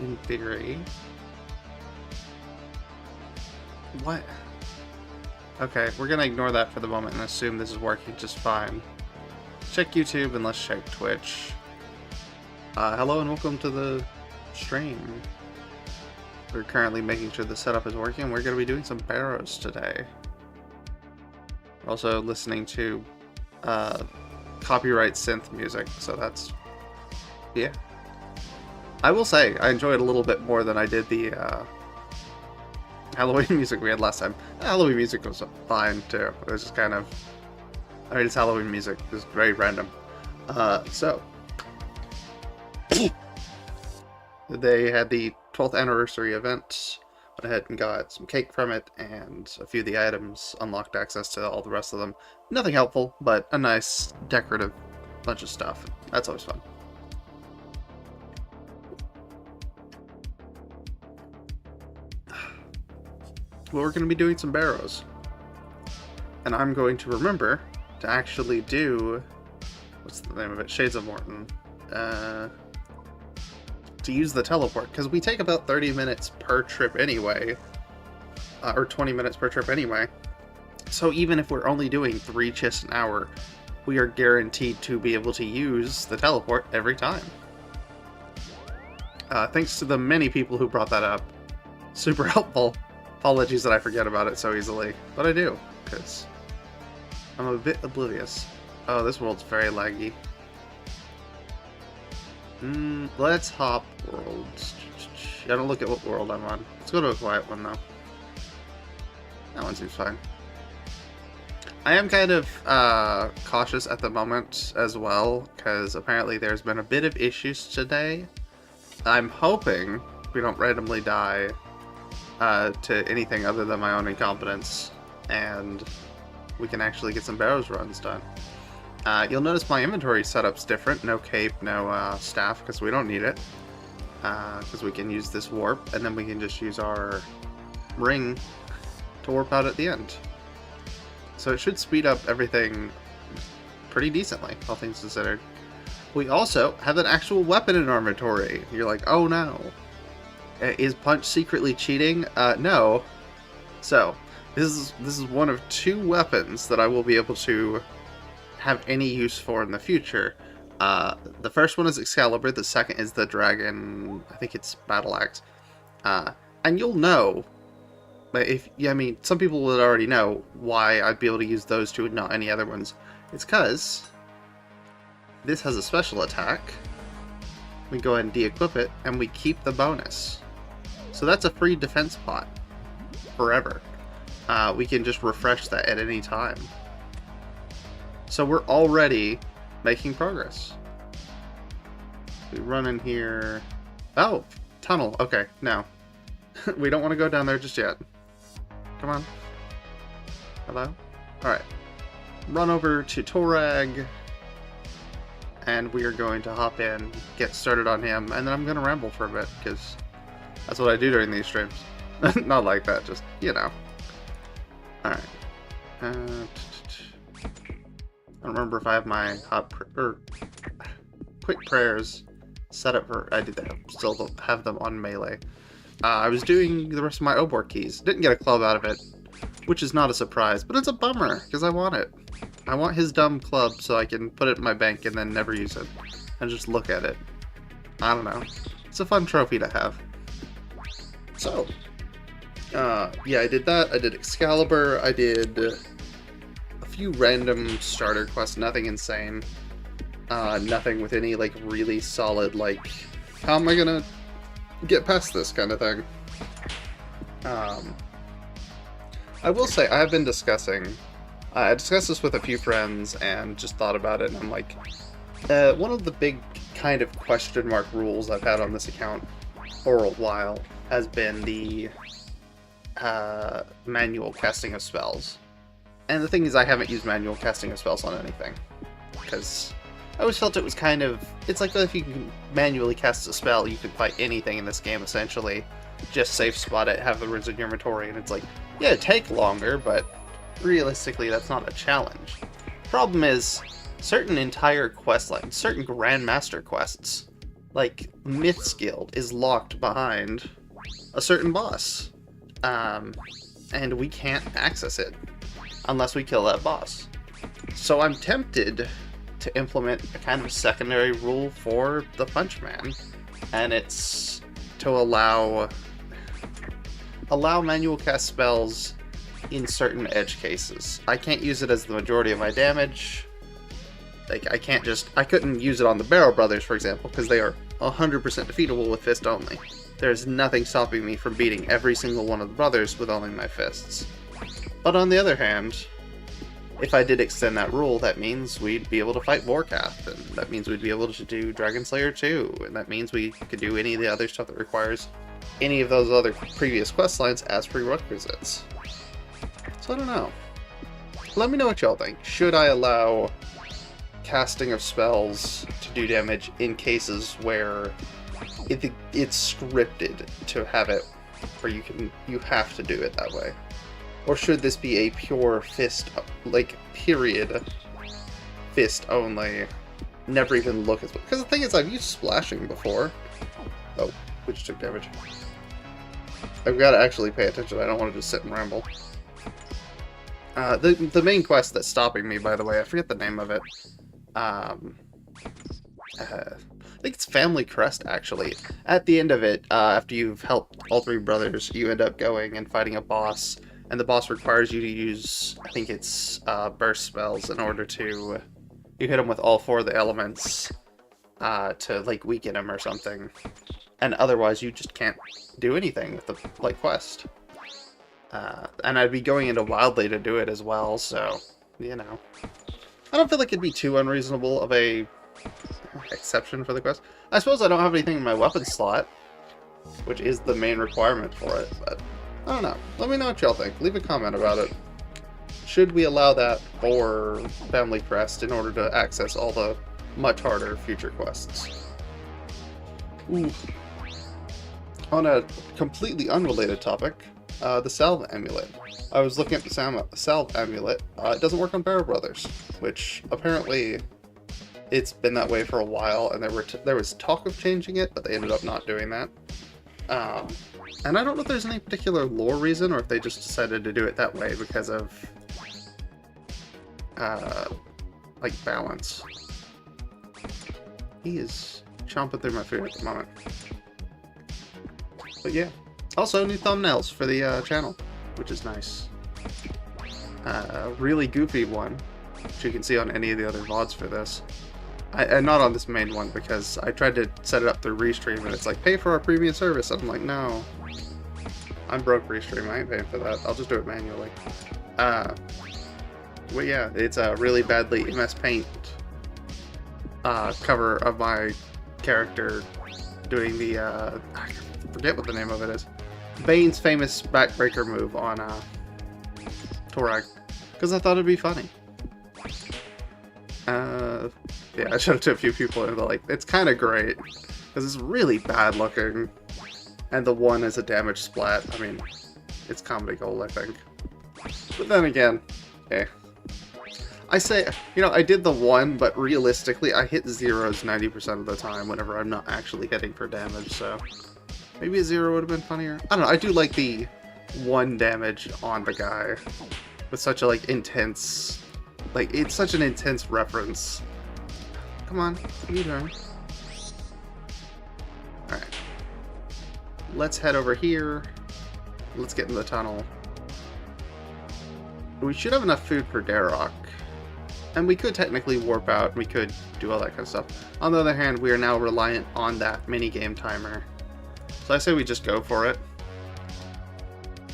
in theory. What? Okay, we're gonna ignore that for the moment and assume this is working just fine. Check YouTube and let's check Twitch. Hello and welcome to the stream. We're currently making sure the setup is working. We're gonna be doing some Barrows today. We're also listening to copyright synth music, so that's... yeah. I will say, I enjoyed it a little bit more than I did the Halloween music we had last time. Halloween music was fine too. It was just kind of... I mean, it's Halloween music. It was very random. So... they had the 12th anniversary event. Went ahead and got some cake from it, and a few of the items unlocked access to all the rest of them. Nothing helpful, but a nice, decorative bunch of stuff. That's always fun. Well, we're going to be doing some Barrows. And I'm going to remember to actually do... what's the name of it? Shades of Morton. To use the teleport, because we take about 30 minutes per trip anyway. Or 20 minutes per trip anyway. So even if we're only doing 3 chests an hour, we are guaranteed to be able to use the teleport every time. Thanks to the many people who brought that up. Super helpful. Apologies that I forget about it so easily, but I do, because I'm a bit oblivious. Oh, this world's very laggy. Let's hop worlds. I don't look at what world I'm on. Let's go to a quiet one, though. That one seems fine. I am kind of cautious at the moment as well, because apparently there's been a bit of issues today. I'm hoping we don't randomly die to anything other than my own incompetence, and we can actually get some Barrows runs done. You'll notice my inventory setup's different. No cape, no staff, because we don't need it. Because we can use this warp, and then we can just use our ring to warp out at the end. So it should speed up everything pretty decently, all things considered. We also have an actual weapon in our inventory. You're like, oh no. Is Punch secretly cheating? No. So, this is one of 2 weapons that I will be able to have any use for in the future. The first one is Excalibur, the second is the Dragon, I think it's Battle Axe. And you'll know, I mean, some people would already know why I'd be able to use those 2 and not any other ones. It's because this has a special attack. We go ahead and de-equip it, and we keep the bonus. So that's a free defense pot. Forever. We can just refresh that at any time. So we're already making progress. We run in here... oh! Tunnel. Okay, no. We don't want to go down there just yet. Come on. Hello? Alright. Run over to Torag. And we are going to hop in, get started on him, and then I'm going to ramble for a bit, because that's what I do during these streams. Not like that, just, you know. Alright. I don't remember if I have my quick prayers set up for... I did that. Still have them on melee. I was doing the rest of my Obor keys. Didn't get a club out of it, which is not a surprise, but it's a bummer, because I want it. I want his dumb club so I can put it in my bank and then never use it. And just look at it. I don't know. It's a fun trophy to have. So, yeah, I did that. I did Excalibur. I did a few random starter quests. Nothing insane. Nothing with any, like, really solid, like, how am I gonna get past this kind of thing. I will say, I have been discussing... I discussed this with a few friends and just thought about it, and I'm like, one of the big kind of question mark rules I've had on this account for a while has been the manual casting of spells. And the thing is, I haven't used manual casting of spells on anything, because I always felt it was kind of... it's like if you can manually cast a spell, you can fight anything in this game, essentially. Just safe spot it, have the runes in your inventory, and it's like, yeah, it'd take longer, but realistically, that's not a challenge. Problem is, certain entire quest lines, certain Grandmaster quests, like, Myth's Guild is locked behind a certain boss. And we can't access it unless we kill that boss. So I'm tempted to implement a kind of secondary rule for the Punch Man, and it's to allow manual cast spells in certain edge cases. I can't use it as the majority of my damage. Like, I couldn't use it on the Barrow brothers, for example, because they are 100% defeatable with fist only. There's nothing stopping me from beating every single one of the brothers with only my fists. But on the other hand, if I did extend that rule, that means we'd be able to fight Vorkath, and that means we'd be able to do Dragon Slayer 2, and that means we could do any of the other stuff that requires any of those other previous quest lines as prerequisites. So I don't know. Let me know what y'all think. Should I allow casting of spells to do damage in cases where it's scripted to have it, or you have to do it that way? Or should this be a pure fist, like, period, fist only, never even look at... Because the thing is, I've used splashing before. Oh, we just took damage. I've got to actually pay attention, I don't want to just sit and ramble. The main quest that's stopping me, by the way, I forget the name of it. I think it's Family Crest, actually. At the end of it, after you've helped all three brothers, you end up going and fighting a boss, and the boss requires you to use, I think it's burst spells in order to... You hit him with all four of the elements to, like, weaken him or something. And otherwise, you just can't do anything with the, like, quest. And I'd be going into Wildly to do it as well, so, you know. I don't feel like it'd be too unreasonable of a exception for the quest. I suppose I don't have anything in my weapon slot, which is the main requirement for it, but I don't know. Let me know what y'all think. Leave a comment about it. Should we allow that for Family Crest in order to access all the much harder future quests? Ooh. On a completely unrelated topic, the Salve amulet. I was looking at the Salve amulet. It doesn't work on Barrow Brothers, which apparently it's been that way for a while, and there was talk of changing it, but they ended up not doing that. And I don't know if there's any particular lore reason, or if they just decided to do it that way because of, like, balance. He is chomping through my food at the moment. But yeah. Also, new thumbnails for the channel, which is nice. A really goofy one, which you can see on any of the other VODs for this. And not on this main one, because I tried to set it up through Restream, and it's like, pay for our premium service. I'm like, no. I'm broke, Restream. I ain't paying for that. I'll just do it manually. Well, yeah, it's a really badly MS Paint cover of my character doing the, I forget what the name of it is. Bane's famous backbreaker move on Torag, because I thought it'd be funny. Yeah, I showed it to a few people and they're like, it's kind of great, because it's really bad looking, and the one is a damage splat. I mean, it's comedy gold, I think. But then again, I say, you know, I did the one, but realistically, I hit zeros 90% of the time whenever I'm not actually hitting for damage, so maybe a zero would have been funnier. I don't know, I do like the one damage on the guy with such a, like, intense, like, it's such an intense reference. Come on, what are you doing? Alright. Let's head over here. Let's get in the tunnel. We should have enough food for Darrock. And we could technically warp out, we could do all that kind of stuff. On the other hand, we are now reliant on that minigame timer. So I say we just go for it.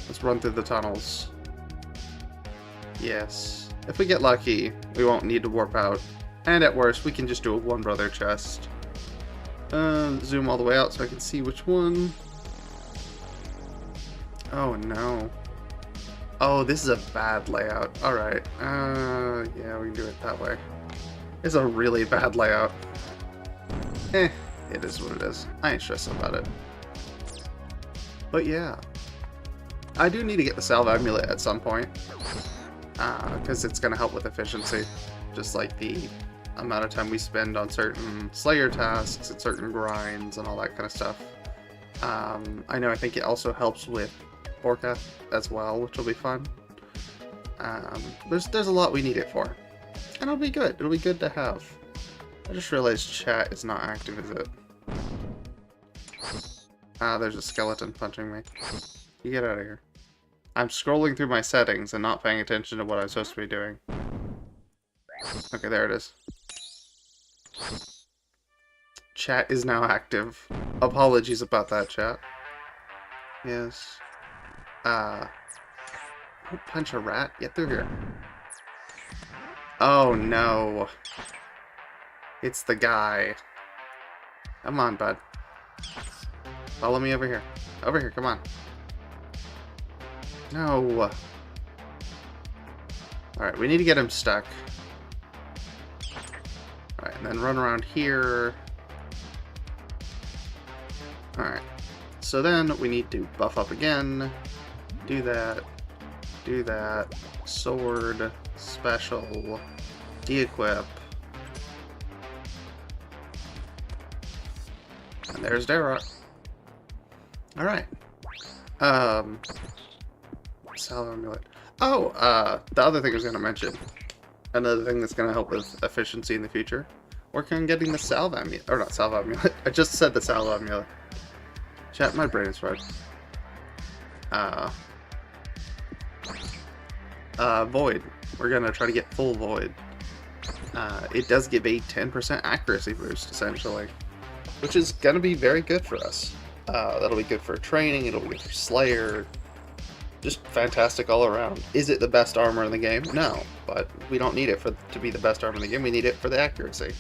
Let's run through the tunnels. Yes. If we get lucky, we won't need to warp out. And at worst, we can just do a one brother chest. Zoom all the way out so I can see which one. Oh no. Oh, this is a bad layout. Alright. Yeah, we can do it that way. It's a really bad layout. It is what it is. I ain't stressing about it. But yeah. I do need to get the Salve amulet at some point. Because it's going to help with efficiency. Just like the amount of time we spend on certain Slayer tasks and certain grinds and all that kind of stuff. I think it also helps with Orca as well, which will be fun. There's a lot we need it for. And it'll be good. It'll be good to have. I just realized chat is not active, is it? There's a skeleton punching me. You get out of here. I'm scrolling through my settings and not paying attention to what I'm supposed to be doing. Okay, there it is. Chat is now active. Apologies about that, chat. Yes. Don't punch a rat? Get through here. Oh no. It's the guy. Come on, bud. Follow me over here. Over here, come on. No. Alright, we need to get him stuck. Alright, and then run around here. Alright. So then we need to buff up again. Do that. Do that. Sword. Special. De-equip. And there's Dara. Alright. Salve amulet. Oh, the other thing I was going to mention. Another thing that's going to help with efficiency in the future. Working on getting the Salve amulet. Or not Salve amulet. I just said the Salve amulet. Chat, my brain is fried. Void. We're going to try to get full Void. It does give a 10% accuracy boost, essentially. Which is going to be very good for us. That'll be good for training, it'll be good for Slayer. Just fantastic all around. Is it the best armor in the game? No, but we don't need it to be the best armor in the game. We need it for the accuracy.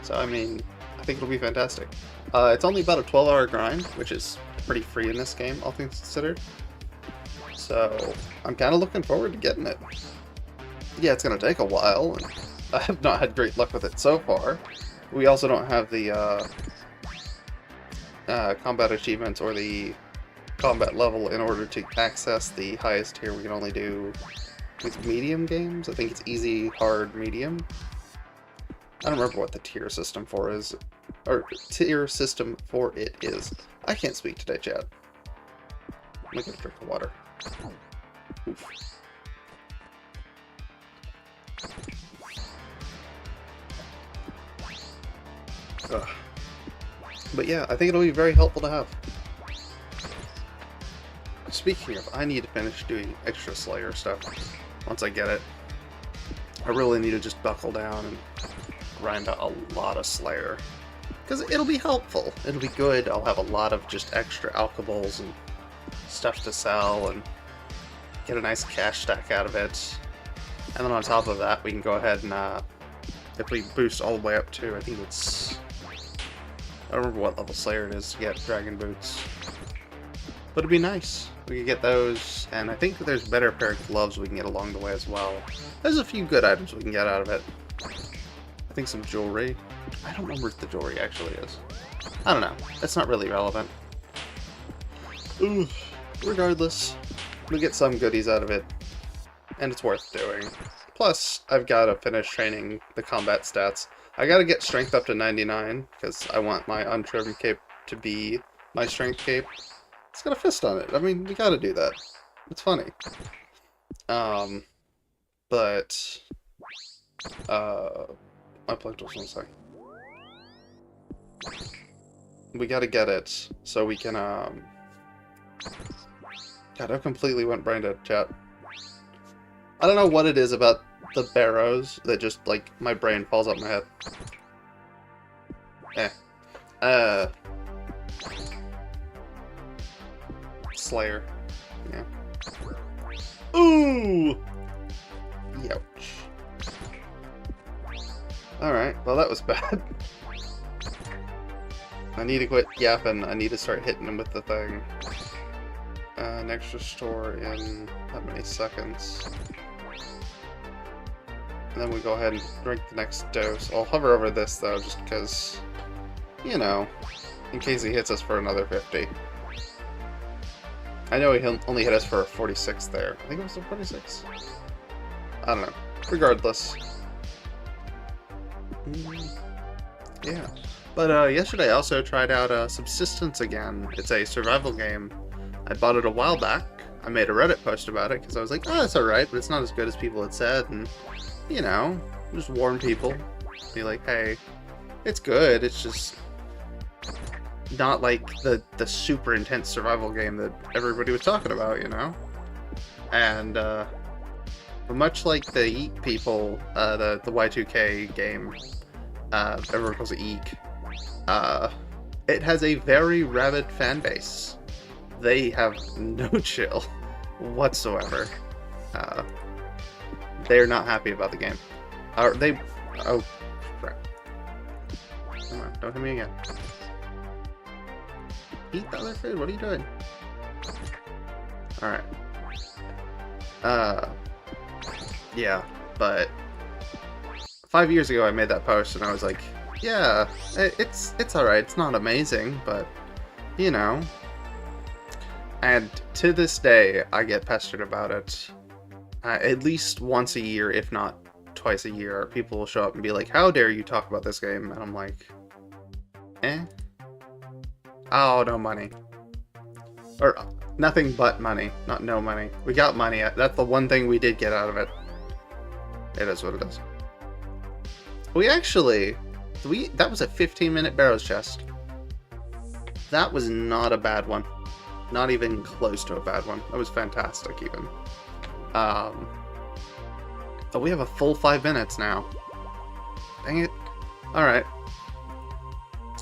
So, I mean, I think it'll be fantastic. It's only about a 12-hour grind, which is pretty free in this game, all things considered. So, I'm kind of looking forward to getting it. Yeah, it's going to take a while, and I have not had great luck with it so far. We also don't have the combat achievements or the combat level in order to access the highest tier. We can only do medium games. I think it's easy, hard, medium. I don't remember what the tier system for is, or tier system for it is. I can't speak today, chat. I'm gonna drink the water. Oof. Ugh. But yeah, I think it'll be very helpful to have. Speaking of, I need to finish doing extra Slayer stuff once I get it. I really need to just buckle down and grind out a lot of Slayer. Because it'll be helpful. It'll be good. I'll have a lot of just extra alchables and stuff to sell and get a nice cash stack out of it. And then on top of that, we can go ahead and, if we boost all the way up to, I think it's... I don't remember what level Slayer it is to get Dragon Boots. But it'd be nice. We could get those, and I think there's a better pair of gloves we can get along the way as well. There's a few good items we can get out of it. I think some jewelry. I don't remember what the jewelry actually is. I don't know. It's not really relevant. Ooh, regardless, we'll get some goodies out of it, and it's worth doing. Plus, I've got to finish training the combat stats. I gotta get strength up to 99, because I want my untrimmed cape to be my strength cape. It's got a fist on it. I mean, we gotta do that. It's funny. But... my plate was one second. We gotta get it, so we can, God, I completely went brain dead, chat. I don't know what it is about the Barrows that just, like, my brain falls out my head. Slayer. Yeah. Ooh! Youch. Alright, well that was bad. I need to quit yapping. I need to start hitting him with the thing. Next restore in how many seconds? And then we go ahead and drink the next dose. I'll hover over this though, just because, you know, in case he hits us for another 50. I know he only hit us for a 46 there. I think it was a 46. I don't know. Regardless. Yeah. But yesterday I also tried out Subsistence again. It's a survival game. I bought it a while back. I made a Reddit post about it because I was like, oh, it's alright, but it's not as good as people had said. And, you know, just warn people. Be like, hey, it's good. It's just not like the super intense survival game that everybody was talking about, you know? And, much like the Eek people, the Y2K game, everyone calls it Eek, it has a very rabid fan base. They have no chill whatsoever. They're not happy about the game. Oh, crap. Come on, don't hit me again. Eat the other food, what are you doing? Alright. Yeah, but 5 years ago I made that post and I was like, yeah, it's alright, it's not amazing, but, you know. And to this day, I get pestered about it. At least once a year, if not twice a year, people will show up and be like, how dare you talk about this game? And I'm like, eh? Oh, no money. Or, nothing but money, not no money. We got money. That's the one thing we did get out of it. It is what it is. We actually... that was a 15-minute Barrows chest. That was not a bad one. Not even close to a bad one. That was fantastic, even. Oh, we have a full 5 minutes now. Dang it. Alright.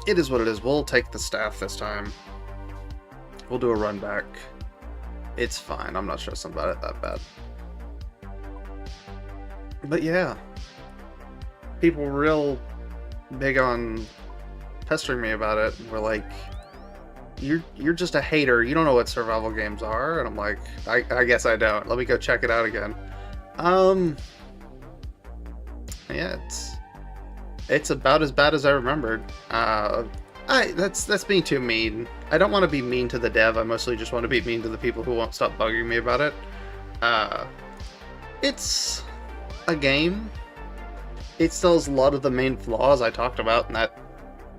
It is what it is. We'll take the staff this time. We'll do a run back. It's fine. I'm not stressing about it that bad. But yeah. People were real big on pestering me about it. We're like, you're just a hater. You don't know what survival games are. And I'm like, I guess I don't. Let me go check it out again. Yeah, it's about as bad as I remembered. That's being too mean. I don't want to be mean to the dev. I mostly just want to be mean to the people who won't stop bugging me about it. It's a game. It still has a lot of the main flaws I talked about in that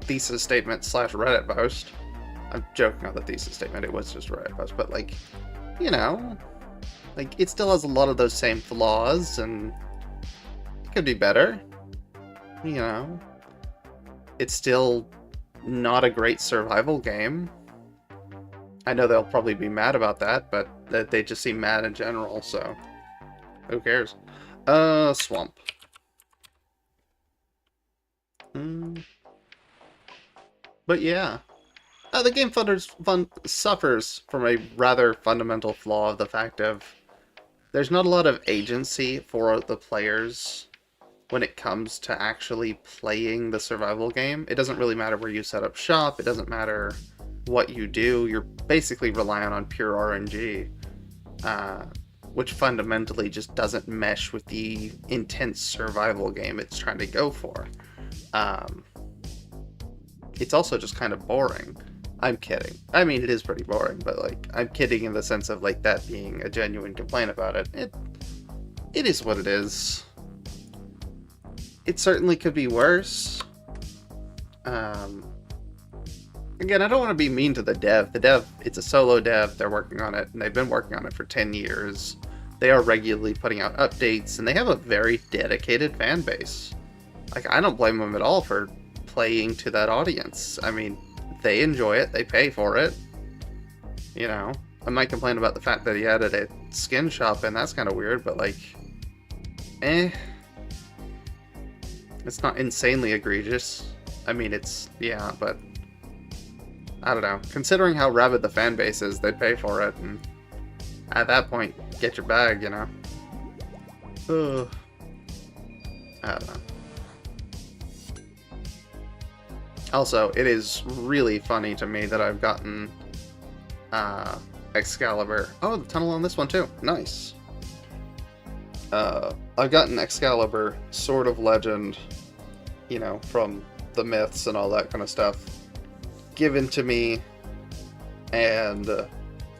thesis statement / Reddit post. I'm joking on the thesis statement, it was just a Reddit post, but like, you know, like it still has a lot of those same flaws and it could be better, you know. It's still not a great survival game. I know they'll probably be mad about that, but they just seem mad in general, so who cares? Swamp. But yeah. The game suffers from a rather fundamental flaw of the fact of there's not a lot of agency for the players when it comes to actually playing the survival game. It doesn't really matter where you set up shop, it doesn't matter what you do, you're basically relying on pure RNG, which fundamentally just doesn't mesh with the intense survival game it's trying to go for. It's also just kind of boring. I'm kidding. I mean, it is pretty boring, but like, I'm kidding in the sense of like that being a genuine complaint about it. It is what it is. It certainly could be worse. Again, I don't want to be mean to the dev. The dev, it's a solo dev, they're working on it, and they've been working on it for 10 years. They are regularly putting out updates, and they have a very dedicated fan base. Like, I don't blame them at all for playing to that audience. I mean, they enjoy it, they pay for it. You know, I might complain about the fact that he added a skin shop, and that's kind of weird, but like, it's not insanely egregious. I mean, it's, yeah, but I don't know. Considering how rabid the fan base is, they'd pay for it, and at that point, get your bag, you know? Ugh. I don't know. Also, it is really funny to me that I've gotten Excalibur. Oh, the tunnel on this one too. Nice. I've gotten Excalibur, Sword of Legend, you know, from the myths and all that kind of stuff, given to me, and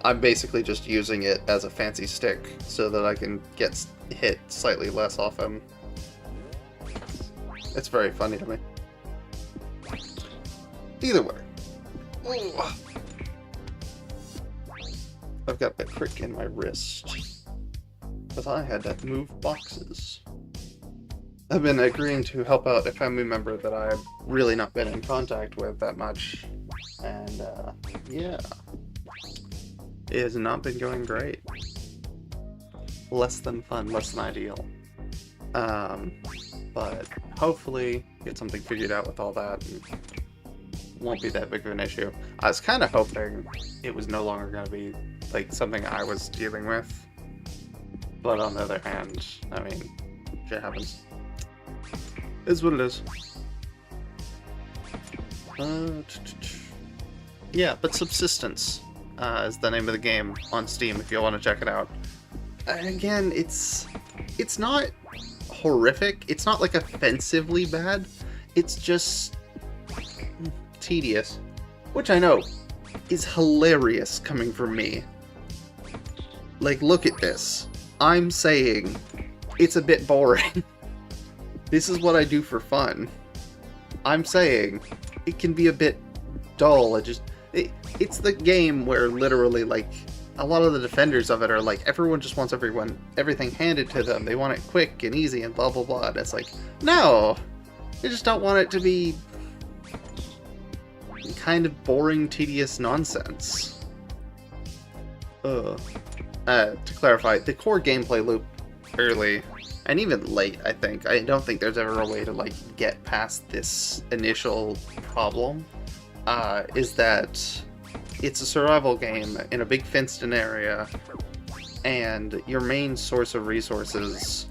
I'm basically just using it as a fancy stick so that I can get hit slightly less often. It's very funny to me. Either way. Ooh. I've got a prick in my wrist. Because I had to move boxes. I've been agreeing to help out a family member that I've really not been in contact with that much. And, yeah. It has not been going great. Less than fun, less than ideal. But hopefully get something figured out with all that. And won't be that big of an issue. I was kind of hoping it was no longer going to be like something I was dealing with. But on the other hand, I mean, shit happens. Is what it is. Yeah, but Subsistence is the name of the game on Steam if you want to check it out. Again, it's not horrific. It's not like offensively bad. It's just tedious, which I know is hilarious coming from me. Like, look at this. I'm saying it's a bit boring. This is what I do for fun. I'm saying it can be a bit dull. It's the game where literally, like, a lot of the defenders of it are like, everyone just wants everything handed to them. They want it quick and easy and blah blah blah. And it's like, no, they just don't want it to be kind of boring, tedious nonsense. To clarify, the core gameplay loop early and even late, I don't think there's ever a way to like get past this initial problem, is that it's a survival game in a big fenced-in area, and your main source of resources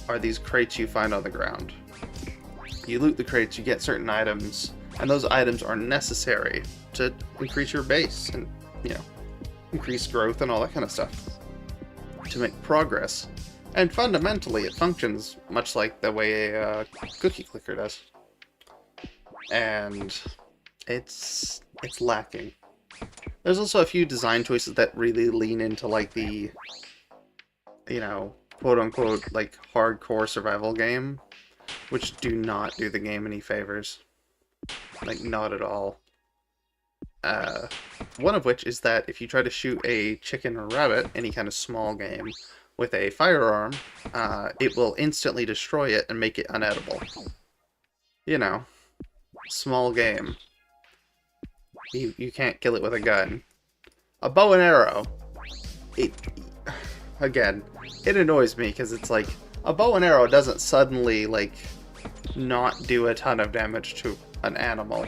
are these crates you find on the ground. You loot the crates, you get certain items, and those items are necessary to increase your base and, you know, increase growth and all that kind of stuff to make progress. And fundamentally, it functions much like the way a cookie clicker does. And it's lacking. There's also a few design choices that really lean into like the, you know, quote-unquote, like, hardcore survival game, which do not do the game any favors. Like, not at all. One of which is that if you try to shoot a chicken or rabbit, any kind of small game, with a firearm, it will instantly destroy it and make it unedible. You know, small game. You can't kill it with a gun. A bow and arrow. Again, it annoys me because it's like, a bow and arrow doesn't suddenly, like, not do a ton of damage to an animal.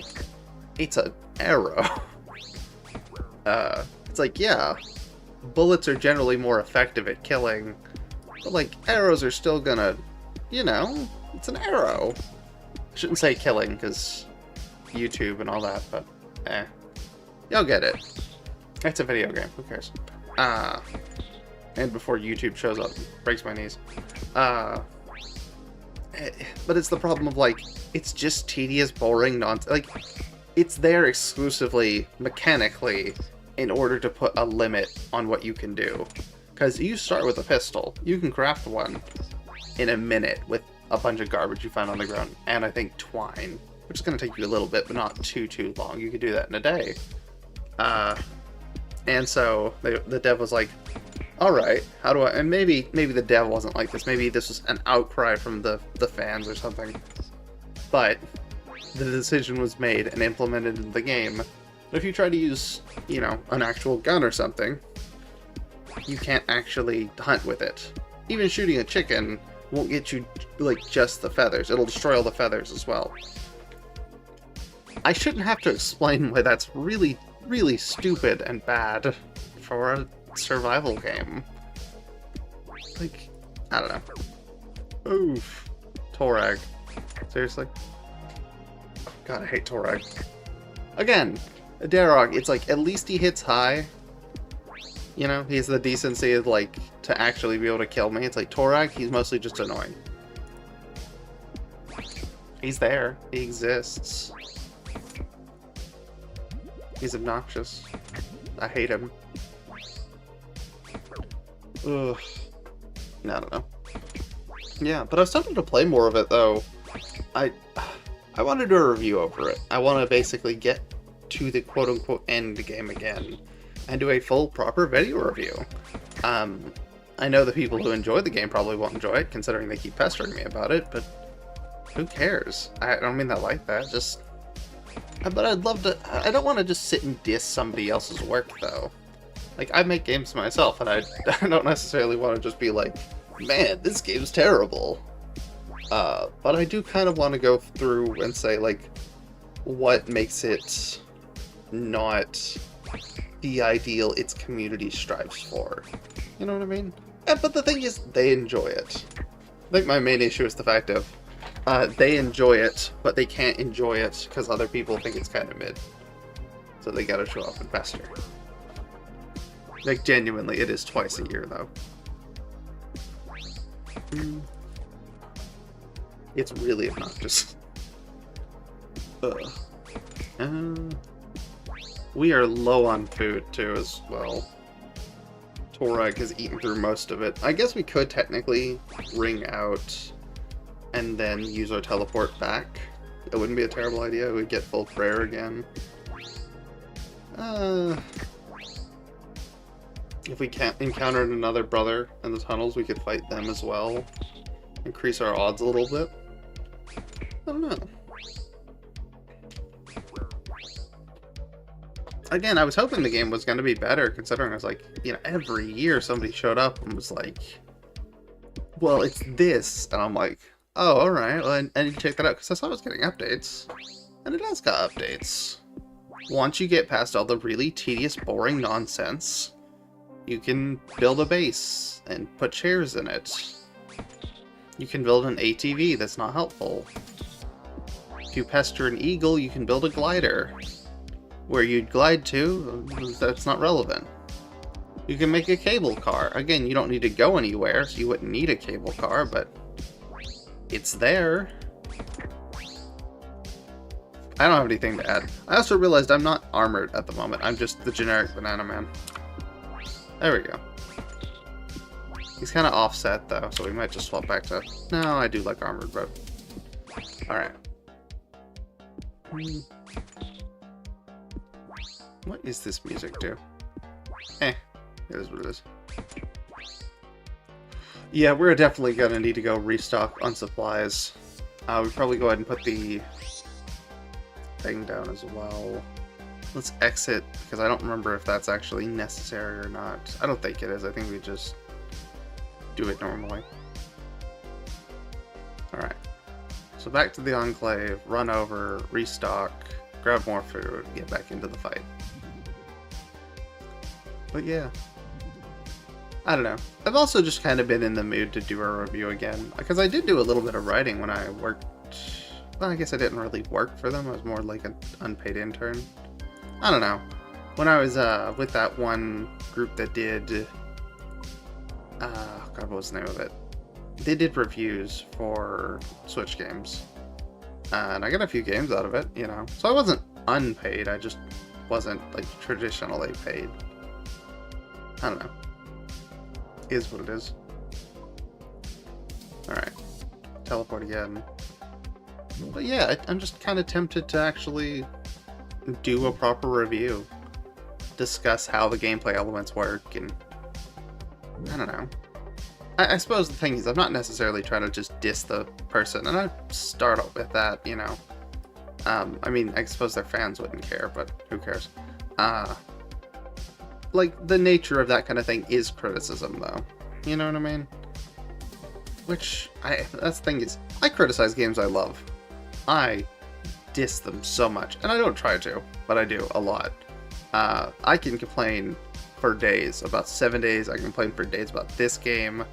It's an arrow. It's like, yeah, bullets are generally more effective at killing, but, like, arrows are still gonna, you know, it's an arrow. I shouldn't say killing, because YouTube and all that, but, you'll get it. It's a video game, who cares? And before YouTube shows up, breaks my knees. But it's the problem of, like, it's just tedious, boring nonsense. Like, it's there exclusively, mechanically, in order to put a limit on what you can do. Because you start with a pistol. You can craft one in a minute with a bunch of garbage you find on the ground. And I think twine, which is going to take you a little bit, but not too long. You could do that in a day. And so the dev was like, alright, how do I... And maybe the dev wasn't like this. Maybe this was an outcry from the fans or something. But the decision was made and implemented in the game. But if you try to use, you know, an actual gun or something, you can't actually hunt with it. Even shooting a chicken won't get you, like, just the feathers. It'll destroy all the feathers as well. I shouldn't have to explain why that's really, really stupid and bad for a survival game. Like, I don't know. Oof. Torag. Seriously? God, I hate Torag. Again, Darog, it's like, at least he hits high. You know, he has the decency of, like, to actually be able to kill me. It's like, Torag, he's mostly just annoying. He's there. He exists. He's obnoxious. I hate him. Ugh. I don't know. Yeah, but I was tempted to play more of it, though. I want to do a review over it. I want to basically get to the quote-unquote end game again and do a full, proper video review. I know the people who enjoy the game probably won't enjoy it, considering they keep pestering me about it, but who cares? I don't mean that like that, just... But I'd love to... I don't want to just sit and diss somebody else's work, though. Like, I make games myself, and I don't necessarily want to just be like, man, this game's terrible. But I do kind of want to go through and say, like, what makes it not the ideal its community strives for. You know what I mean? But the thing is, they enjoy it. I think my main issue is the fact of they enjoy it, but they can't enjoy it because other people think it's kind of mid. So they gotta show up and pester. Like, genuinely, it is twice a year, though. It's really obnoxious. We are low on food, too, as well. Torag has eaten through most of it. I guess we could technically ring out and then use our teleport back. It wouldn't be a terrible idea. We'd get full prayer again. If we can't encountered another brother in the tunnels, we could fight them as well. Increase our odds a little bit. I don't know. Again, I was hoping the game was going to be better, considering I was like, you know, every year somebody showed up and was like, well, it's this. And I'm like, oh, alright, well, I need to check that out, because I saw it was getting updates. And it has got updates. Once you get past all the really tedious, boring nonsense, you can build a base and put chairs in it. You can build an ATV that's not helpful. If you pester an eagle, you can build a glider. Where you'd glide to, that's not relevant. You can make a cable car. Again, you don't need to go anywhere, so you wouldn't need a cable car, but it's there. I don't have anything to add. I also realized I'm not armored at the moment. I'm just the generic banana man. There we go. He's kind of offset, though, so we might just swap back to... No, I do like armored, bro. Alright. What is this music do? It is what it is. Yeah, we're definitely gonna need to go restock on supplies. We probably go ahead and put the thing down as well. Let's exit, because I don't remember if that's actually necessary or not. I don't think it is. I think we just do it normally. Alright. So back to the Enclave, run over, restock, grab more food, get back into the fight. But yeah. I don't know. I've also just kind of been in the mood to do a review again, because I did do a little bit of writing when I worked... Well, I guess I didn't really work for them. I was more like an unpaid intern. I don't know. When I was with that one group that did... God, what was the name of it? They did reviews for Switch games. And I got a few games out of it, you know. So I wasn't unpaid, I just wasn't, like, traditionally paid. I don't know. Is what it is. Alright. Teleport again. But yeah, I'm just kind of tempted to actually do a proper review. Discuss how the gameplay elements work, and... I don't know. I suppose the thing is, I'm not necessarily trying to just diss the person, and I start out with that, you know. I mean, I suppose their fans wouldn't care, but who cares? Like, the nature of that kind of thing is criticism, though. You know what I mean? Which, that's the thing is, I criticize games I love. I diss them so much, and I don't try to, but I do, a lot. I can complain for days, about 7 days, I can complain for days about this game.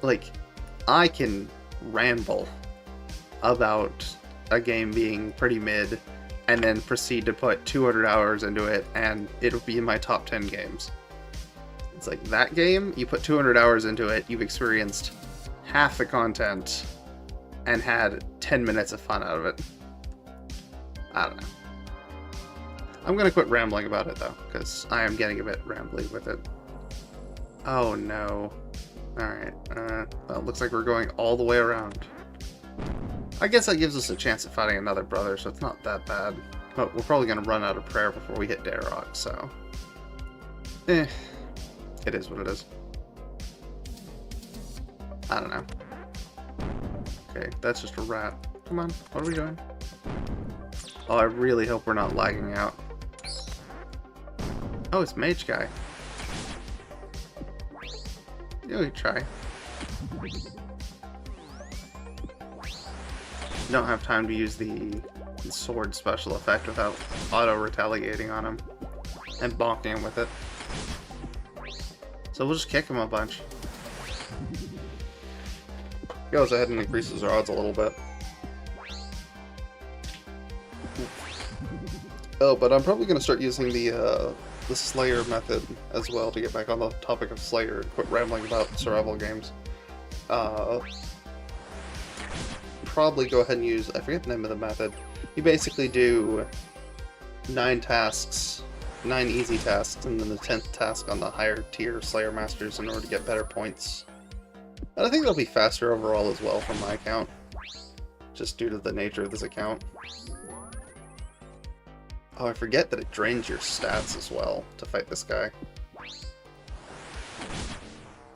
Like, I can ramble about a game being pretty mid, and then proceed to put 200 hours into it, and it'll be in my top 10 games. It's like, that game, you put 200 hours into it, you've experienced half the content, and had 10 minutes of fun out of it. I don't know. I'm gonna quit rambling about it, though, because I am getting a bit rambly with it. Oh no. Alright, well, looks like we're going all the way around. I guess that gives us a chance at fighting another brother, so it's not that bad. But we're probably going to run out of prayer before we hit Darrock, so... it is what it is. I don't know. Okay, that's just a rat. Come on, what are we doing? Oh, I really hope we're not lagging out. Oh, it's Mage Guy. Yeah, we try. Don't have time to use the sword special effect without auto-retaliating on him and bonking him with it. So we'll just kick him a bunch. Goes ahead and increases our odds a little bit. Oh, but I'm probably going to start using the Slayer method as well to get back on the topic of Slayer and quit rambling about survival games. Probably go ahead and use, I forget the name of the method. You basically do 9 tasks, 9 easy tasks, and then the 10th task on the higher tier Slayer Masters in order to get better points. And I think it'll be faster overall as well from my account, just due to the nature of this account. Oh, I forget that it drains your stats as well to fight this guy.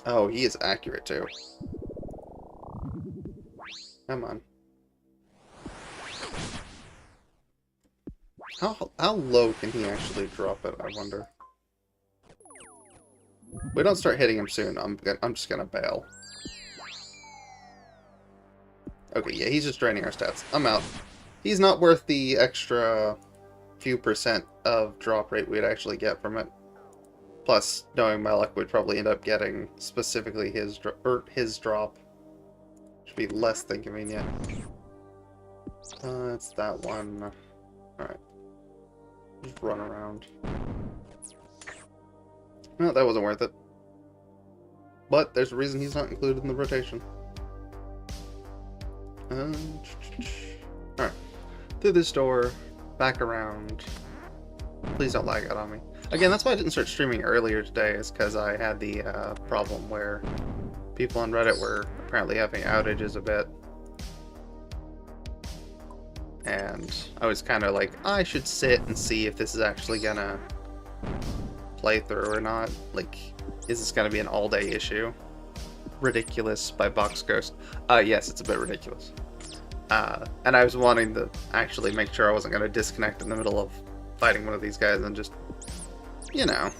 Oh, he is accurate too. Come on. How low can he actually drop it, I wonder? If we don't start hitting him soon, I'm just gonna bail. Okay, yeah, he's just draining our stats. I'm out. He's not worth the extra few percent of drop rate we'd actually get from it. Plus, knowing my luck, we'd probably end up getting specifically his drop. Should be less than convenient. It's that one. Alright. Just run around. No, that wasn't worth it. But there's a reason he's not included in the rotation. Alright. Through this door, back around. Please don't lag out on me. Again, that's why I didn't start streaming earlier today, is because I had the problem where people on Reddit were apparently having outages a bit. And I was kind of like, I should sit and see if this is actually gonna play through or not. Like, is this gonna be an all-day issue? Ridiculous by Box Ghost. Yes, it's a bit ridiculous. And I was wanting to actually make sure I wasn't gonna disconnect in the middle of fighting one of these guys and just, you know,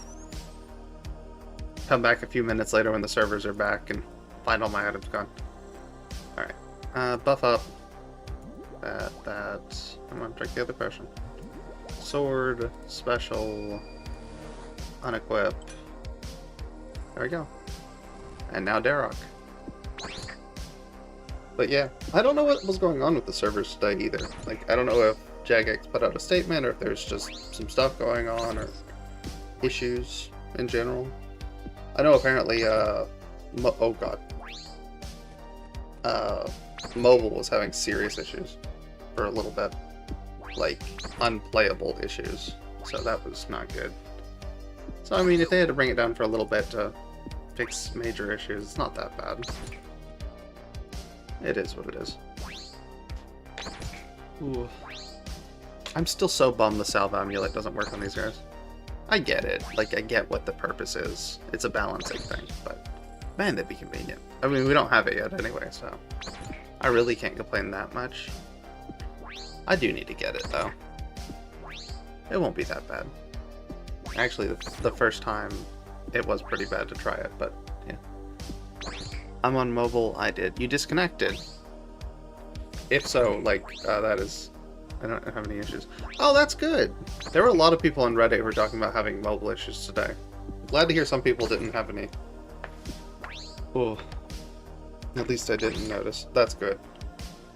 come back a few minutes later when the servers are back and find all my items gone. Alright. Buff up. That. Come on, check the other person. Sword, special, unequip. There we go. And now Darrock. But yeah, I don't know what was going on with the servers today either. Like, I don't know if Jagex put out a statement or if there's just some stuff going on or issues in general. I know apparently, oh god. Mobile was having serious issues for a little bit. Like, unplayable issues. So that was not good. So, I mean, if they had to bring it down for a little bit to fix major issues, it's not that bad. It is what it is. Ooh. I'm still so bummed the Salve amulet doesn't work on these guys. I get it. Like, I get what the purpose is. It's a balancing thing, but man, that'd be convenient. I mean, we don't have it yet anyway, so I really can't complain that much. I do need to get it, though. It won't be that bad. Actually, the first time, it was pretty bad to try it, but yeah. I'm on mobile. I did. You disconnected. If so, like, that is... I don't have any issues. Oh, that's good! There were a lot of people on Reddit who were talking about having mobile issues today. Glad to hear some people didn't have any. Oh. At least I didn't notice. That's good.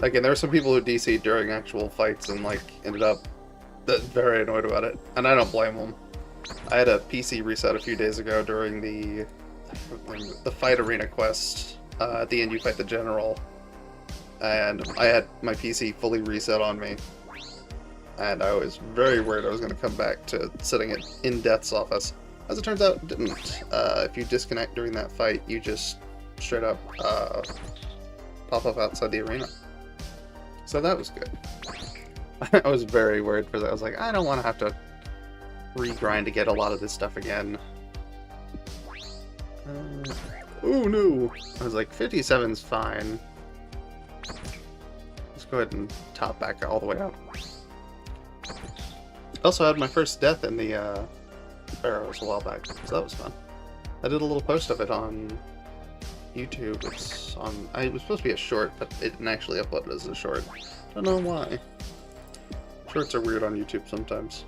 Again, there were some people who DC'd during actual fights and, like, ended up very annoyed about it. And I don't blame them. I had a PC reset a few days ago during the fight arena quest. At the end, you fight the general. And I had my PC fully reset on me. And I was very worried I was going to come back to sitting in Death's office. As it turns out, it didn't. If you disconnect during that fight, you just straight up pop up outside the arena. So that was good. I was very worried for that. I was like, I don't want to have to regrind to get a lot of this stuff again. Oh no! I was like, 57's fine. Let's go ahead and top back all the way up. Also had my first death in the Barrows a while back, so that was fun. I did a little post of it on YouTube. It's on. It was supposed to be a short, but it didn't actually upload it as a short. Don't know why. Shorts are weird on YouTube sometimes.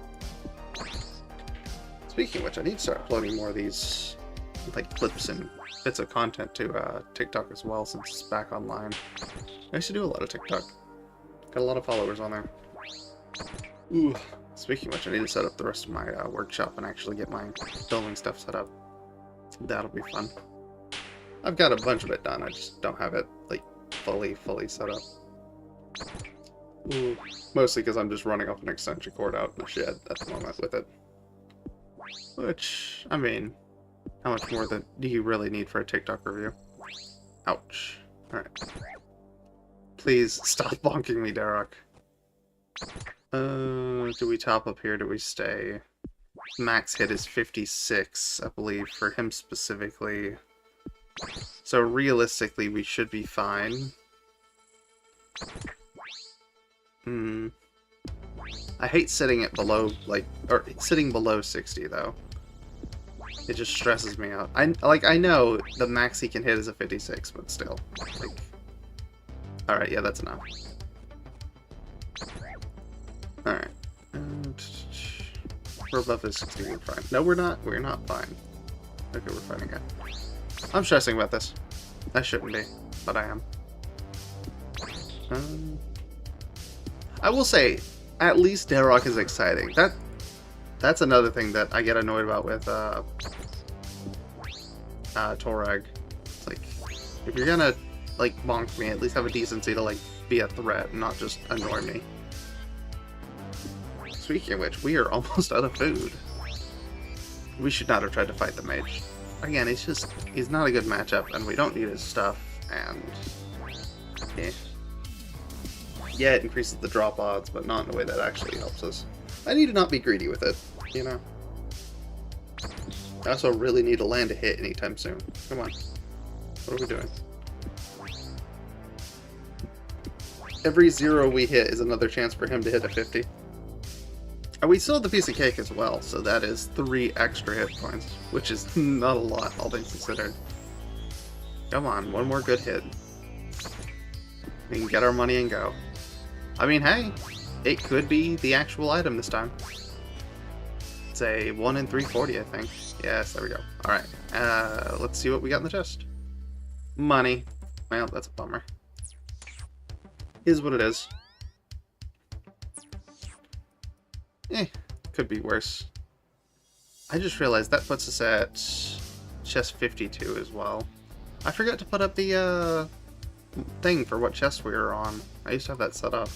Speaking of which, I need to start uploading more of these like clips and bits of content to TikTok as well, since it's back online. I used to do a lot of TikTok. Got a lot of followers on there. Ooh. Speaking of which, I need to set up the rest of my workshop and actually get my building stuff set up. That'll be fun. I've got a bunch of it done, I just don't have it, like, fully set up. Ooh. Mostly because I'm just running off an extension cord out in the shed at the moment with it. Which, I mean, how much more do you really need for a TikTok review? Ouch. Alright. Please stop bonking me, Darroch. Do we top up here? Do we stay? Max hit is 56, I believe, for him specifically. So realistically, we should be fine. I hate sitting it below, or sitting below 60, though. It just stresses me out. I know the max he can hit is a 56, but still. Like, alright, yeah, that's enough. Alright. We're above the 60, we're fine. No, we're not. We're not fine. Okay, we're fine again. I'm stressing about this. I shouldn't be, but I am. I will say, at least Darroch is exciting. That's another thing that I get annoyed about with Torag. It's like, if you're gonna like bonk me, at least have a decency to like be a threat and not just annoy me. Speaking of which, we are almost out of food. We should not have tried to fight the mage. Again, he's not a good matchup, and we don't need his stuff, and yeah, it increases the drop odds, but not in a way that actually helps us. I need to not be greedy with it, you know? I also really need to land a hit anytime soon. Come on. What are we doing? Every 0 we hit is another chance for him to hit a 50. And we still have the piece of cake as well, so that is 3 extra hit points, which is not a lot, all things considered. Come on, one more good hit. We can get our money and go. I mean, hey, it could be the actual item this time. It's a 1 in 340, I think. Yes, there we go. Alright, let's see what we got in the chest. Money. Well, that's a bummer. Is what it is. Could be worse. I just realized that puts us at chest 52 as well. I forgot to put up the thing for what chest we were on. I used to have that set up.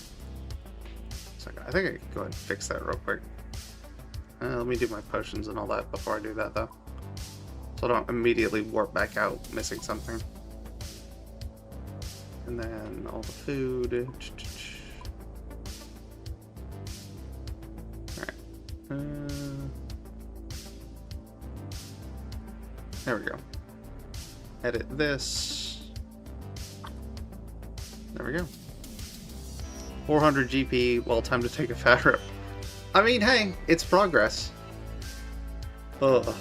So I think I can go ahead and fix that real quick. Let me do my potions and all that before I do that, though. So I don't immediately warp back out missing something. And then all the food. There we go. Edit this. There we go. 400 GP, well, time to take a fat rip. I mean, hey, it's progress. Ugh.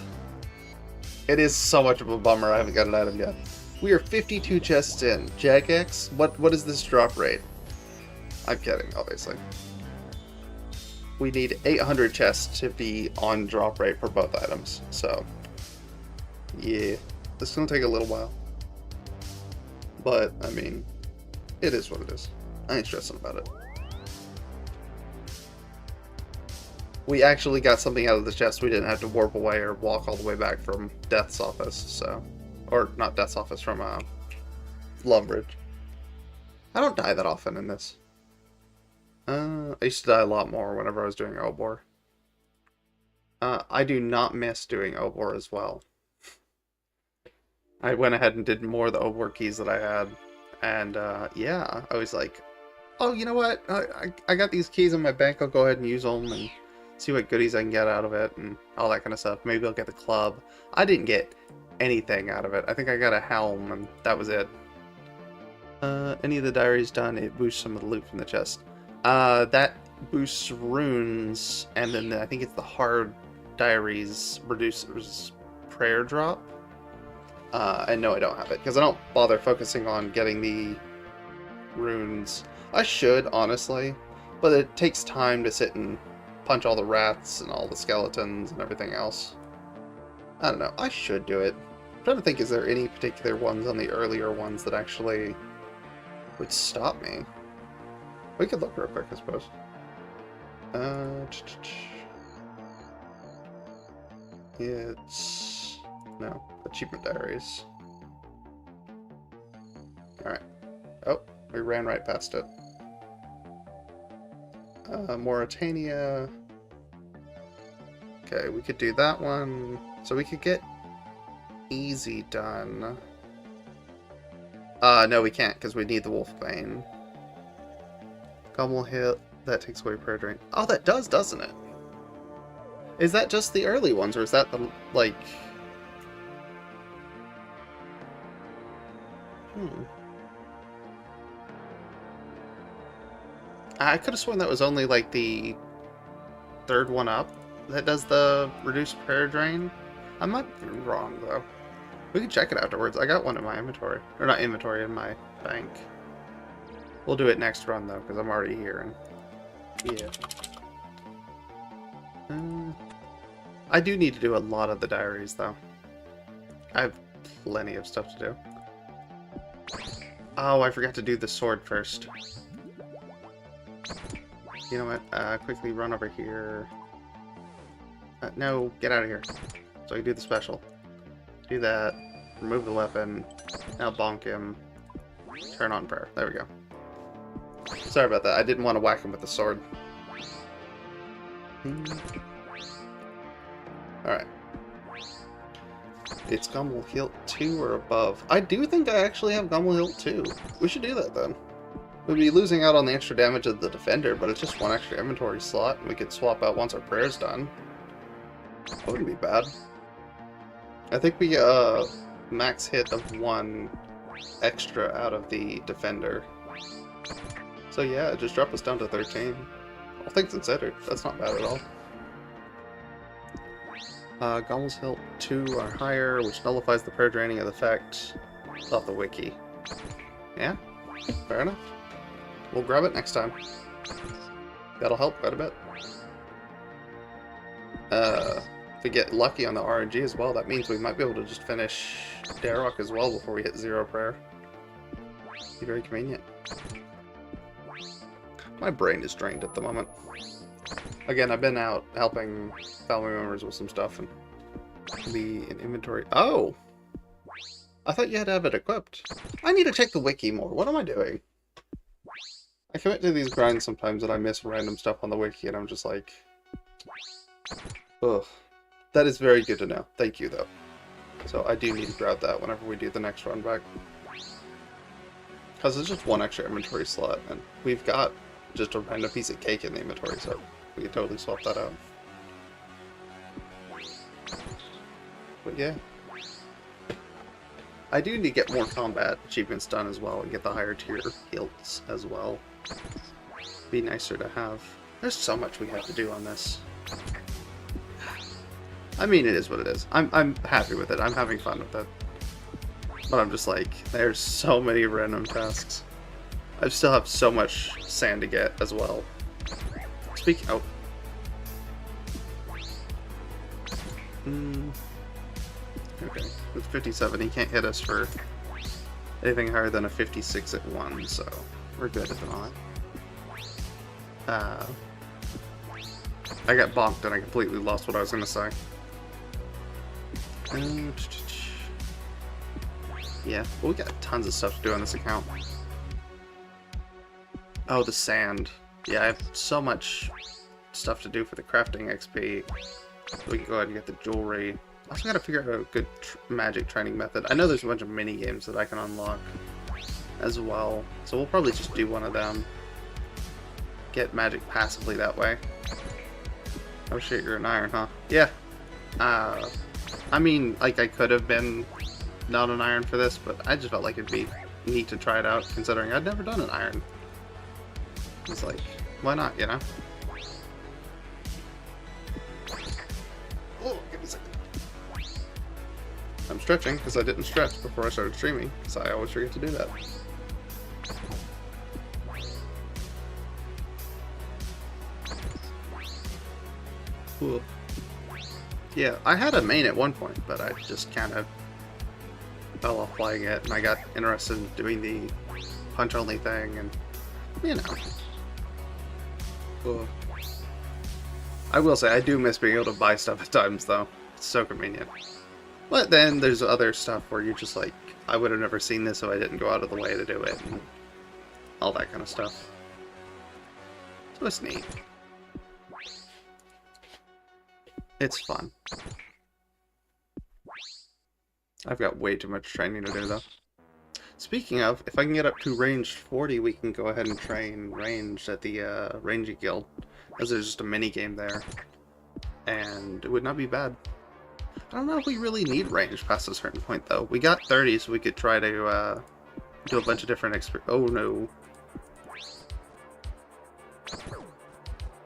It is so much of a bummer I haven't got an item yet. We are 52 chests in. Jagex, what is this drop rate? I'm kidding, obviously. We need 800 chests to be on drop rate for both items, so yeah, this is gonna take a little while, but I mean, it is what it is. I ain't stressing about it. We actually got something out of the chest. We didn't have to warp away or walk all the way back from Death's office, so, or not Death's office, from Lovebridge. I don't die that often in this. I used to die a lot more whenever I was doing Obor. I do not miss doing Obor as well. I went ahead and did more of the Obor keys that I had, and yeah, I was like, oh, you know what? I got these keys in my bank. I'll go ahead and use them and see what goodies I can get out of it and all that kind of stuff. Maybe I'll get the club. I didn't get anything out of it. I think I got a helm and that was it. Any of the diaries done, it boosts some of the loot from the chest. That boosts runes, and then I think it's the hard diaries reduces prayer drop. And no, I don't have it, because I don't bother focusing on getting the runes. I should, honestly, but it takes time to sit and punch all the rats and all the skeletons and everything else. I don't know, I should do it. I'm trying to think, is there any particular ones on the earlier ones that actually would stop me? We could look real quick, I suppose. It's... no, achievement diaries. Alright. Oh, we ran right past it. Mauritania. Okay, we could do that one. So we could get easy done. No, we can't, because we need the Wolfbane. Gummel Hill, that takes away prayer drain. Oh, that does, doesn't it? Is that just the early ones, or is that the, like... I could have sworn that was only, like, the third one up that does the reduced prayer drain. I might be wrong, though. We can check it afterwards. I got one in my inventory. Or not inventory, in my bank. We'll do it next run, though, because I'm already here. And yeah. I do need to do a lot of the diaries, though. I have plenty of stuff to do. Oh, I forgot to do the sword first. You know what? Quickly run over here. No, get out of here. So I can do the special. Do that. Remove the weapon. Now bonk him. Turn on prayer. There we go. Sorry about that. I didn't want to whack him with the sword. Alright. It's Gummel Hilt 2 or above. I do think I actually have Gummel Hilt 2. We should do that then. We'd be losing out on the extra damage of the defender, but it's just one extra inventory slot, and we could swap out once our prayer's done. That wouldn't be bad. I think we max hit of 1 extra out of the defender. So yeah, just drop us down to 13. All things considered, that's not bad at all. Gommel's Hilt 2 or higher, which nullifies the prayer draining of the effect of the wiki. Yeah, fair enough. We'll grab it next time. That'll help quite a bit. If we get lucky on the RNG as well, that means we might be able to just finish Darrock as well before we hit 0 prayer. Be very convenient. My brain is drained at the moment. Again, I've been out helping family members with some stuff and be in inventory. Oh! I thought you had to have it equipped. I need to check the wiki more. What am I doing? I commit to these grinds sometimes and I miss random stuff on the wiki and I'm just like... ugh. That is very good to know. Thank you, though. So I do need to grab that whenever we do the next run back. Because it's just 1 extra inventory slot, and we've got just a random piece of cake in the inventory, so we could totally swap that out. But yeah. I do need to get more combat achievements done as well, and get the higher tier hilts as well. Be nicer to have. There's so much we have to do on this. I mean, it is what it is. I'm happy with it. I'm having fun with it. But I'm just like, there's so many random tasks. I still have so much sand to get as well. Speaking... oh. Okay. With 57, he can't hit us for anything higher than a 56 at 1, so we're good at the moment. I got bonked and I completely lost what I was going to say. Yeah, well, we got tons of stuff to do on this account. Oh, the sand. Yeah, I have so much stuff to do for the crafting XP. We can go ahead and get the jewelry. I also gotta figure out a good magic training method. I know there's a bunch of mini games that I can unlock as well, so we'll probably just do one of them. get magic passively that way. Oh shit, you're an iron, huh? Yeah. I mean, like, I could have been not an iron for this, but I just felt like it'd be neat to try it out, considering I'd never done an iron. It's like, why not, you know? Oh, give me a second. I'm stretching, because I didn't stretch before I started streaming, so I always forget to do that. Cool. Yeah, I had a main at one point, but I just kind of fell off playing it, and I got interested in doing the punch-only thing, and, you know. Cool. I will say, I do miss being able to buy stuff at times, though. It's so convenient. But then there's other stuff where you're just like, I would have never seen this if I didn't go out of the way to do it, and all that kind of stuff. So it's neat. It's fun. I've got way too much training to do, though. Speaking of, if I can get up to ranged 40, we can go ahead and train ranged at the Ranging Guild, as there's just a mini-game there. And it would not be bad. I don't know if we really need range past a certain point, though. We got 30, so we could try to do a bunch of different Oh, no.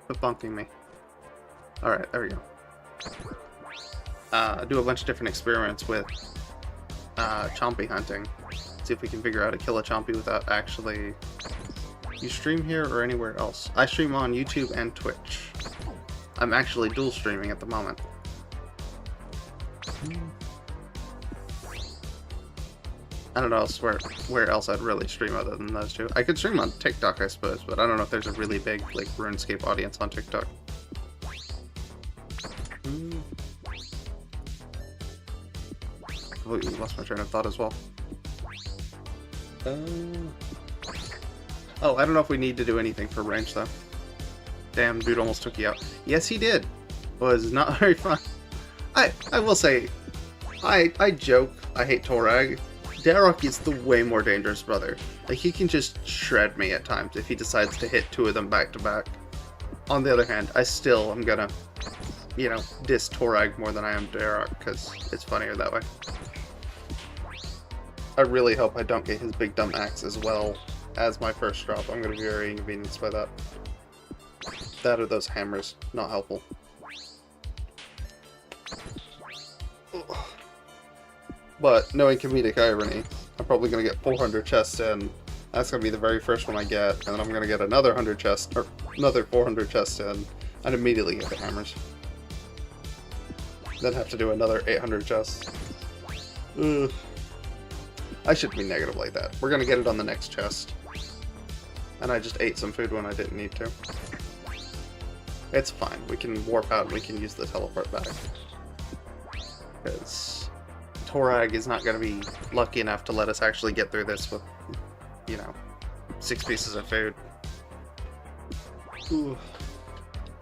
Quit bonking me. Alright, there we go. Do a bunch of different experiments with chompy hunting. See if we can figure out how to kill a chompy without actually... You stream here or anywhere else? I stream on YouTube and Twitch. I'm actually dual streaming at the moment. I don't know where else I'd really stream other than those two. I could stream on TikTok, I suppose, but I don't know if there's a really big, like, RuneScape audience on TikTok. Oh, you lost my train of thought as well. Oh, I don't know if we need to do anything for range, though. Damn, dude almost took you out. Yes, he did. Was not very fun. I will say, I joke, I hate Torag. Darok is the way more dangerous brother. Like, he can just shred me at times if he decides to hit two of them back to back. On the other hand, I still am gonna, you know, diss Torag more than I am Darok, because it's funnier that way. I really hope I don't get his big dumb axe as well as my first drop. I'm gonna be very inconvenienced by that. That or those hammers, not helpful. Ugh. But knowing comedic irony, I'm probably gonna get 400 chests in. That's gonna be the very first one I get, and then I'm gonna get another 100 chests, or another 400 chests in, and immediately get the hammers. Then have to do another 800 chests. Ugh. I shouldn't be negative like that. We're gonna get it on the next chest. And I just ate some food when I didn't need to. It's fine. We can warp out and we can use the teleport back. Because Torag is not gonna be lucky enough to let us actually get through this with, you know, 6 pieces of food. Ooh.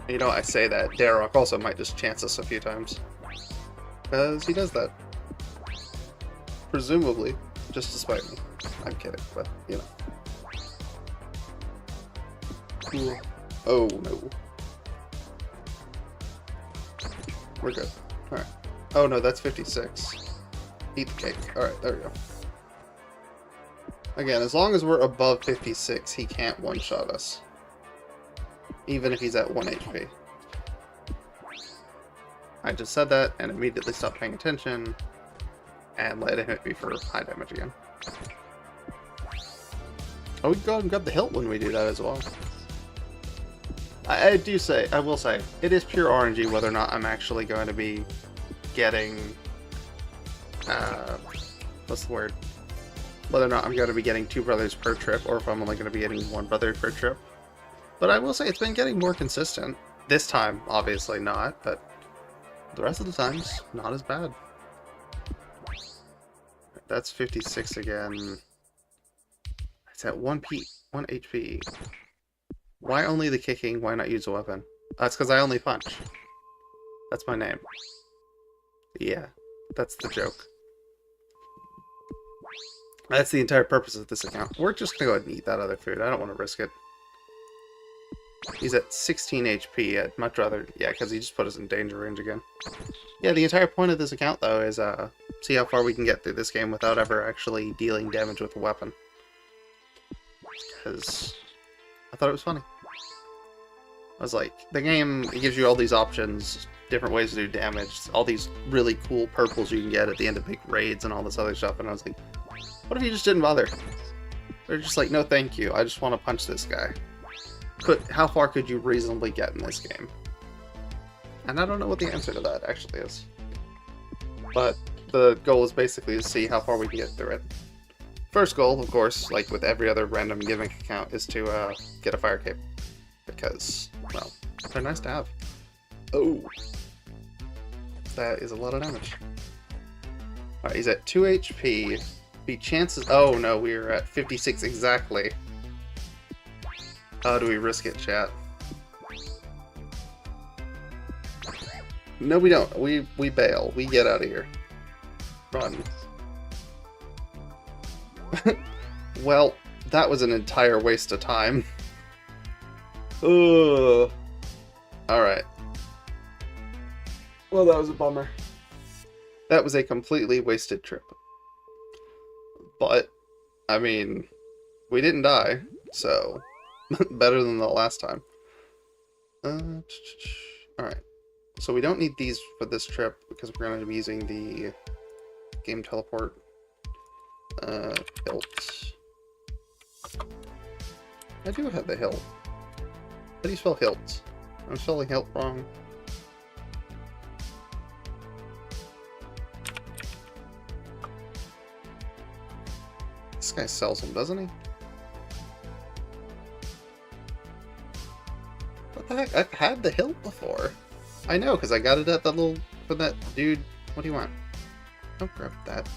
You know, I say that. Darok also might just chance us a few times. Because he does that. Presumably. Just to spite me. I'm kidding, but, you know. Cool. Oh, no. We're good. Alright. Oh, no, that's 56. Eat the cake. Alright, there we go. Again, as long as we're above 56, he can't one-shot us. Even if he's at 1 HP. I just said that and immediately stopped paying attention. And let him hit me for high damage again. Oh, we can go ahead and grab the hilt when we do that as well. I will say, it is pure RNG whether or not I'm actually going to be getting, what's the word? Whether or not I'm going to be getting 2 brothers per trip, or if I'm only going to be getting 1 brother per trip. But I will say, it's been getting more consistent. This time, obviously not, but the rest of the times, not as bad. That's 56 again. It's at 1 HP. Why only the kicking? Why not use a weapon? That's because I only punch. That's my name. Yeah, that's the joke. That's the entire purpose of this account. We're just gonna go ahead and eat that other food. I don't want to risk it. He's at 16 HP. I'd much rather... Yeah, because he just put us in danger range again. Yeah, the entire point of this account, though, is see how far we can get through this game without ever actually dealing damage with a weapon. Because I thought it was funny. I was like, the game gives you all these options, different ways to do damage, all these really cool purples you can get at the end of big raids and all this other stuff, and I was like, what if you just didn't bother? They're just like, no thank you, I just want to punch this guy. How far could you reasonably get in this game? And I don't know what the answer to that actually is. But the goal is basically to see how far we can get through it. First goal, of course, like with every other random gimmick account, is to get a fire cape. Because, well, they're nice to have. Oh! That is a lot of damage. Alright, he's at 2 HP. The chances... Oh no, we're at 56 exactly. How do we risk it, chat? No, we don't. We bail. We get out of here. Run. Well, that was an entire waste of time. Ugh. Alright. Well, that was a bummer. That was a completely wasted trip. But, I mean, we didn't die, so better than the last time. Alright. So we don't need these for this trip because we're going to be using the game teleport. Hilt. I do have the hilt. How do you spell hilt? I'm spelling hilt wrong. This guy sells them, doesn't he? What the heck? I've had the hilt before. I know, because I got it at that little... for that dude. What do you want? Don't grab that.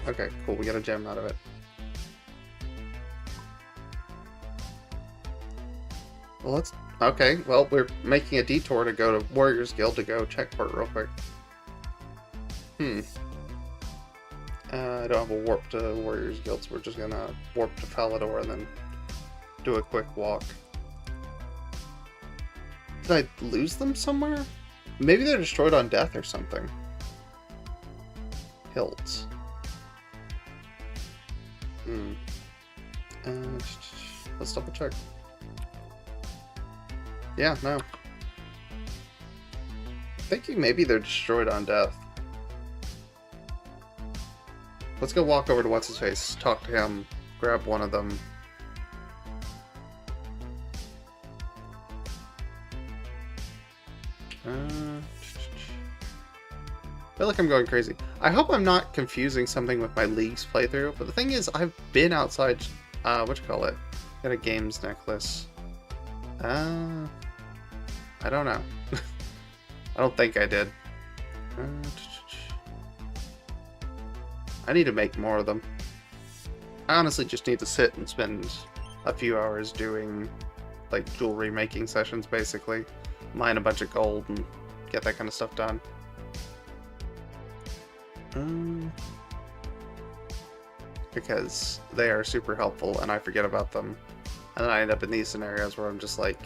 Okay, cool. We got a gem out of it. Well, let's... Okay, well, we're making a detour to go to Warriors Guild to go check for it real quick. I don't have a warp to Warriors Guild, so we're just gonna warp to Falador and then do a quick walk. Did I lose them somewhere? Maybe they're destroyed on death or something. Hilts. Let's double check. Yeah, no. I'm thinking maybe they're destroyed on death. Let's go walk over to What's-His-Face, talk to him, grab one of them. I feel like I'm going crazy. I hope I'm not confusing something with my League's playthrough, but the thing is, I've been outside, got a games necklace. I don't know. I don't think I did. I need to make more of them. I honestly just need to sit and spend a few hours doing, like, jewelry making sessions, basically. Mine a bunch of gold and get that kind of stuff done. Because they are super helpful and I forget about them. And then I end up in these scenarios where I'm just like,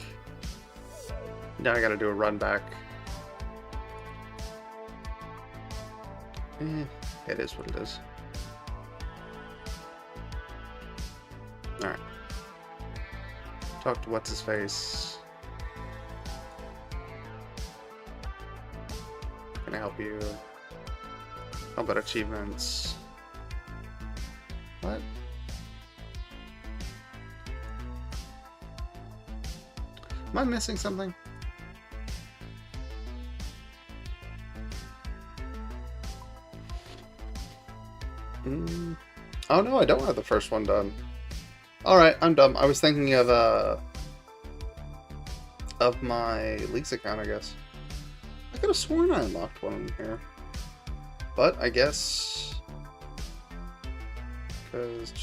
now I gotta do a run back. It is what it is. Alright. Talk to What's-His-Face. Can I help you? How about achievements? What? Am I missing something? Oh no, I don't have the first one done. Alright, I'm dumb. I was thinking of my Leaks account, I guess. I could have sworn I unlocked one in here. But, I guess... Because...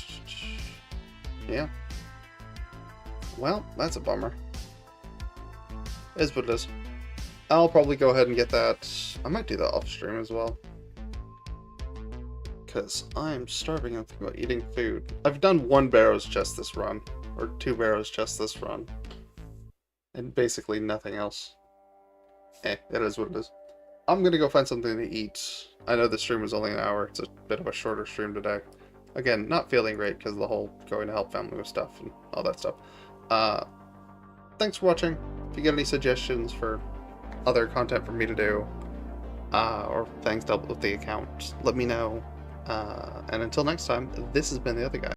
Yeah. Well, that's a bummer. It is what it is. I'll probably go ahead and get that. I might do that off stream as well. Because I'm starving and thinking about eating food. I've done one Barrows chest this run. or 2 Barrows just this run. And basically nothing else. It is what it is. I'm gonna go find something to eat. I know the stream was only an hour. It's a bit of a shorter stream today. Again, not feeling great because of the whole going to help family with stuff and all that stuff. Thanks for watching. If you get any suggestions for other content for me to do, or things dealt with the account, let me know. And until next time, this has been The Other Guy.